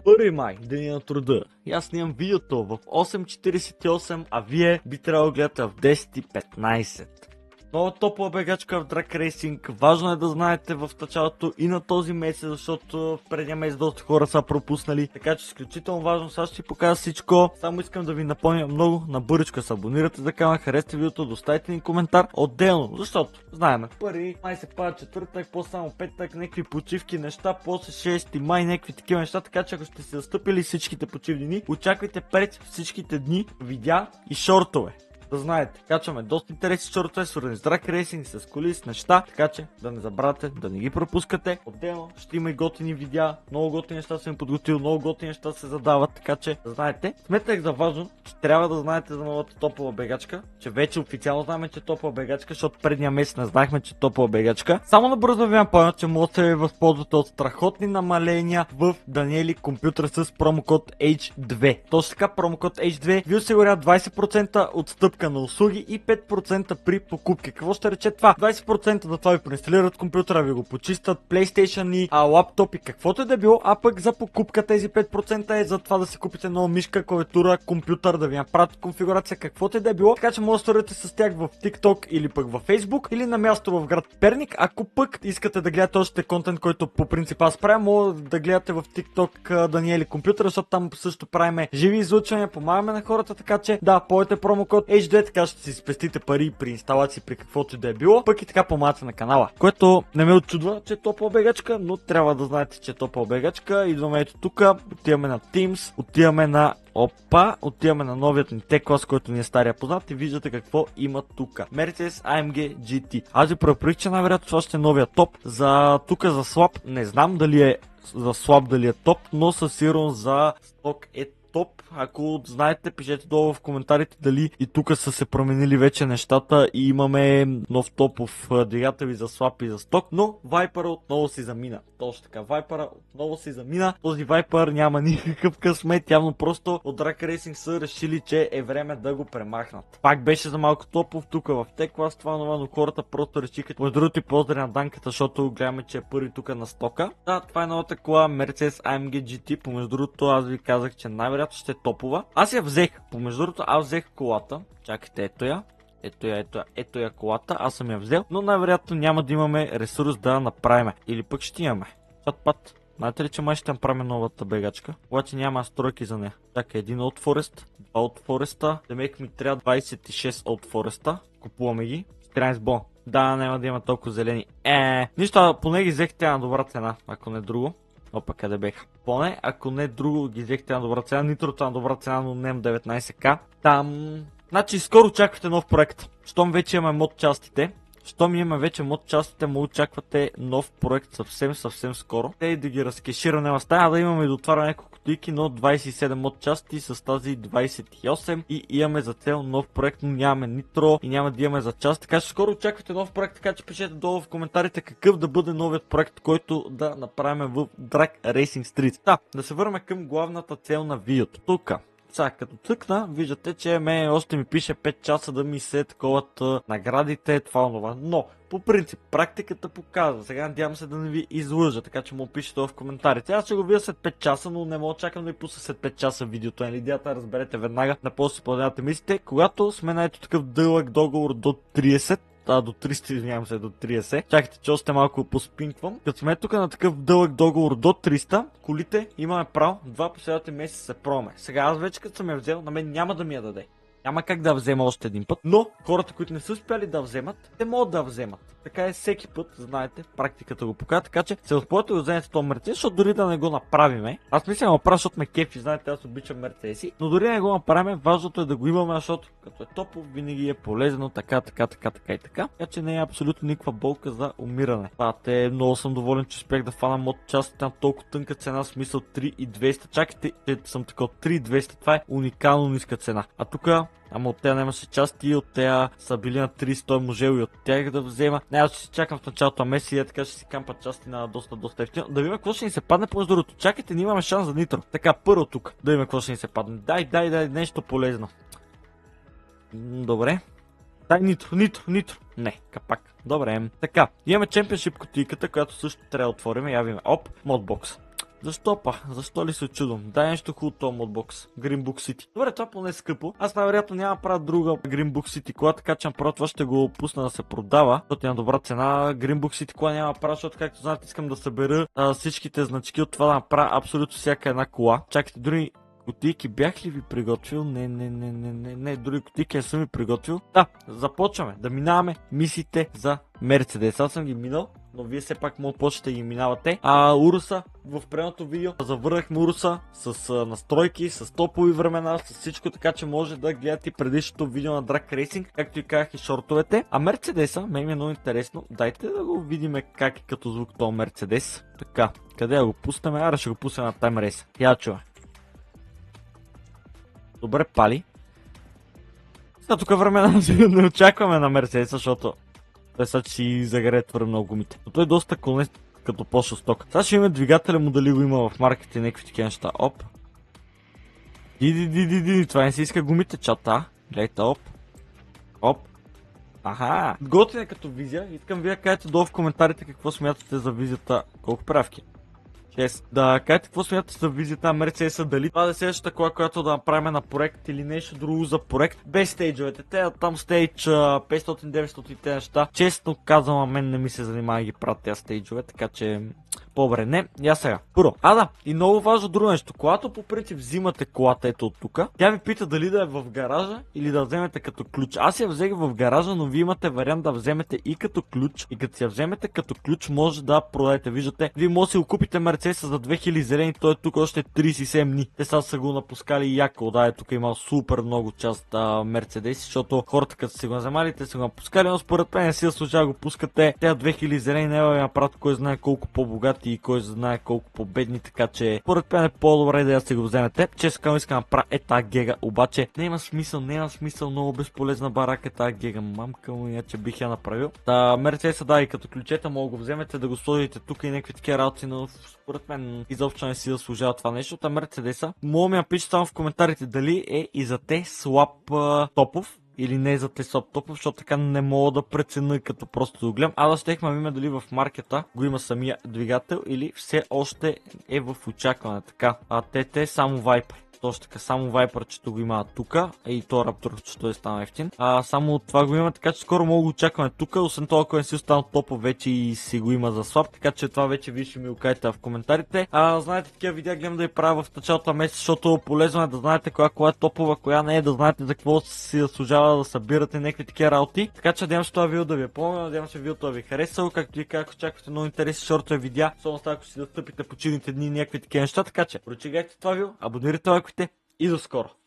1 май, деня на труда. И аз снимам видеото в 8:48, а вие би трябвало да гледате в 10:15. Нова топла бегачка в Drag Racing. Важно е да знаете в началото и на този месец, защото в предния месец доста хора са пропуснали. Така че изключително важно. Сега ще си покажа всичко. Само искам да ви напомня много набърчка се абонирате за канала, харесате видеото, доставите ни коментар отделно. Защото, знаеме, 1 май се пада четвъртък, после само петък, някакви почивки неща, после 6 май, някакви такива неща. Така че ако сте се застъпили всичките почивни дни, очаквайте пред всичките дни видеа и шортове. Да знаете, качваме доста интересни шортове, свързани с Drag Racing, с коли, с неща, така че да не забравяте, да не ги пропускате. Отделно ще има и готини видеа, много готини неща съм подготвил, много готини неща се задават, така че да знаете. Сметнах за важно, че трябва да знаете за новата топова бегачка, че вече официално знаем, че е топова бегачка, защото предния месец не знаехме, че е топова бегачка. Само набързо ви напомня, че можете да ви възползвате от страхотни намаления в Даниели компютър с промокод H2. Точно така, промокод H2 ви осигурява 20% отстъпка на услуги и 5% при покупки. Какво ще рече това? 20% за това ви преинсталират компютъра, ви го почистят, PlayStation и лаптопи, каквото е да било, а пък за покупка тези 5% е за това да си купите нова мишка, клавиатура, компютър, да ви направят конфигурация, каквото е да било. Така че може да сторите с тях в TikTok или пък в Facebook или на място в град Перник. Ако пък искате да гледате още контент, който по принцип аз правя, може да гледате в TikTok Даниели компютър, защото там също правиме живи излъчвания, помагаме на хората, така че да, поете промокод H2, така ще си спестите пари при инсталации, при каквото и да е било, пък и така помагате на канала. Което не ме очудва, че е топла бегачка, но трябва да знаете, че е топла бегачка. Идваме ето тук, отиваме на Teams, отиваме на новият ни T-клас, който ни е стария познат и виждате какво има тук. Mercedes AMG GT. Аз ви препоръчах, че най-вероятно това ще е новия топ. За тук за слаб, не знам дали е за слаб, дали е топ, но със сигурност за сток е топ. Ако знаете, пишете долу в коментарите дали и тук са се променили вече нещата и имаме нов топов двигател за слаб и за сток, но Viper отново си замина. Точно така, Viper отново си замина. Този Viper няма никакъв късмет, явно просто от Drag Racing са решили, че е време да го премахнат. Пак беше за малко топов тук в T-клас, това, но хората просто решиха. Между другото и поздрави на Данката, защото гледаме, че е първи тук на стока. Да, това е новата кола Mercedes AMG GT, помежду другото аз ви казах, че най-вероятно ще е топова. Аз я взех, помежду другото аз взех колата, чакайте, ето я колата, аз съм я взел, но най-вероятно няма да имаме ресурс да направим. Или пък ще имаме. Пат. Знаете ли, че май ще направим новата бегачка? Обаче няма настройки за нея. Чакай, един от Forest, два от Forest, демек ми трябва 26 от Forest, купуваме ги. Странец бон. Да, няма да има толкова зелени. Нищо, поне ги взех тя на добра цена, ако не друго. Опа, къде беха? Поне, ако не друго ги взехте на добра цена, нитрото на добра цена, но не 19к. Там... Значи скоро очаквате нов проект. Щом вече имаме мод частите, му очаквате нов проект съвсем скоро. Те да ги разкешира няма стая, да имаме и да отваря няколко кутийки, но 27 мод части с тази 28 и имаме за цел нов проект, но нямаме нитро и няма да имаме за част. Така че скоро очаквате нов проект, така че пишете долу в коментарите какъв да бъде новият проект, който да направим в Drag Racing Street. Да се върнем към главната цел на видеото. Тук. Сега, като цъкна, виждате, че още ми пише 5 часа да ми се таковат наградите, това. Но, по принцип, практиката показва. Сега надявам се да не ви излъжа, така че му пишете в коментарите. Аз ще го видя след 5 часа, но не мога да чакам да ви пусна след 5 часа видеото. Идеята разберете веднага, на после си изпълнявате мислите, когато сме на ето такъв дълъг договор до 30. До 300, извинявам се, до 30. Чакайте, че още малко поспинквам. Като сме тук на такъв дълъг договор до 300, колите имаме право 2 последните месеца се пробваме. Сега аз вече като съм я взел, на мен няма да ми я даде. Няма как да взема още един път, но хората, които не са успяли да вземат, те могат да вземат. Така е всеки път, знаете, практиката го показва, така че се успокойте да вземете този Мерцедес, защото дори да не го направиме. Аз мисля да го направя, защото ме кефи, знаете, аз обичам Мерцедеси, но дори да не го направим, важното е да го имаме, защото като е топов, винаги е полезно, така. Така че не е абсолютно никаква болка за умиране. Много съм доволен, че успях да фана мод част на толкова тънка цена, в смисъл 3200. Чакайте, че съм така от 3200, това е уникално ниска цена. А тук ама от тея нямаше части, от тея са били на 300 можел и от тях да взема. Не, аз ще си чакам в началото на месец и така ще си кампат части на доста ефтино. Да видим какво ще ни се падне по другото. Чакайте, не имаме шанс за нитро. Така, първо тук, да видим какво ще ни се падне. Дай, нещо полезно. Добре. Дай нитро. Не, капак. Добре. Така, имаме Championship кутийката, която също трябва да отворим. Я видим. Модбокс. Защо па? Защо ли се чудом? Дай нещо хубаво този модбокс. Green Book City. Добре, това поне е скъпо. Аз най-вероятно няма да правя друга Green Book City кола, така че направо това ще го пусна да се продава, защото е на добра цена. Green Book City кола няма да правя, защото както знаете искам да събера всичките значки от това да направя абсолютно всяка една кола. Чакайте, дори кутийки бях ли ви приготвил? Не, дори кутийки не съм ви приготвил. Да, започваме да минаваме мисиите за Мерцедес. Аз съм ги минал, но вие все пак може почнете да ги минавате. Уруса, в предното видео завърнахме Уруса с настройки, с топови времена, с всичко, така че може да гледате предишното видео на Drag Racing, както и казах и шортовете. А Мерцедеса, мен е много интересно, дайте да го видим как е като звук този Мерцедес. Така, къде да го пуснем? Аре ще го пуснем на Time Race. Я чува. Добре пали. Сега тук време не очакваме на Мерцедеса, защото той сега ще си загре твърде много гумите. Но той е доста колнест като по-шо сток. Сега ще имаме двигателя му, дали го има в марките и някакви такива неща. Оп. Това не се иска гумите, чата. Гледайте, оп. Оп. Аха. Готина като визия. Искам вие кажете долу в коментарите какво смятате за визията. Колко правки? 6. Да кажете какво смятате за визията на Мерцедеса, дали това да е следващата кола, която да направим на проект или нещо друго за проект, без стейджовете. Те там стейдж 500-900 и те неща. Честно казвам, мен не ми се занимава да ги правят тези стейджове, така че по-добре не. Я сега. Първо. Да, и много важно друго нещо. Когато по принцип взимате колата ето от тук, тя ви пита дали да е в гаража или да вземете като ключ. Аз я взех в гаража, но вие имате вариант да вземете и като ключ. И като си я вземете като ключ, може да продадете. Виждате, вие може да си го купите Мерцедеса за 2000 зелени, той е тук още 37 дни. Те сега са го напускали яко. Да, тук има супер много част Мерцедеси, защото хората като си го вземали, те са го напускали, но според мен не си заслужава да го пускате. Те 2000 зелени не ви направят кой знае колко по-богати и кой знае колко по-бедни, така че според мен е по-добре да я си го вземете. Честно казвам, искам да направя тази гега, обаче не има смисъл, много безполезна барака тази гега, мамка му, иначе бих я направил. Мерцедеса, да, и като ключета мога да го вземете, да го сложите тук и някакви такива работи, но според мен изобщо не си заслужава това нещо. Мерцедеса, мога ми напишете само в коментарите дали е и за те слаб топов или не за тези топове, защото така не мога да преценя като просто да гледам. Да щехме видим дали в маркета го има самия двигател или все още е в очакване. Така, те само Viper. Точно така, само Viper-чето го има тук, и то Raptor, че той стана ефтин. Само от това го има, така че скоро мога да го очакваме тук. Освен това, ако не си останал топа, вече и си го има за слаб, така че това вече вие ще ми го кажете в коментарите. Знаете, такива видеа гледам да я правя в началото на месец, защото полезно е да знаете коя е топова, коя не е, да знаете за какво си заслужава да събирате някакви такива работи. Така че надявам се това видео да ви е помня, надявам се видеото да ви е харесало, както и как очаквате много интересни шортове видеа, особено ако си да стъпите по чилните дни някакви такива неща, така че прочигайте това видео, абонирайте, лайкайте и до скоро!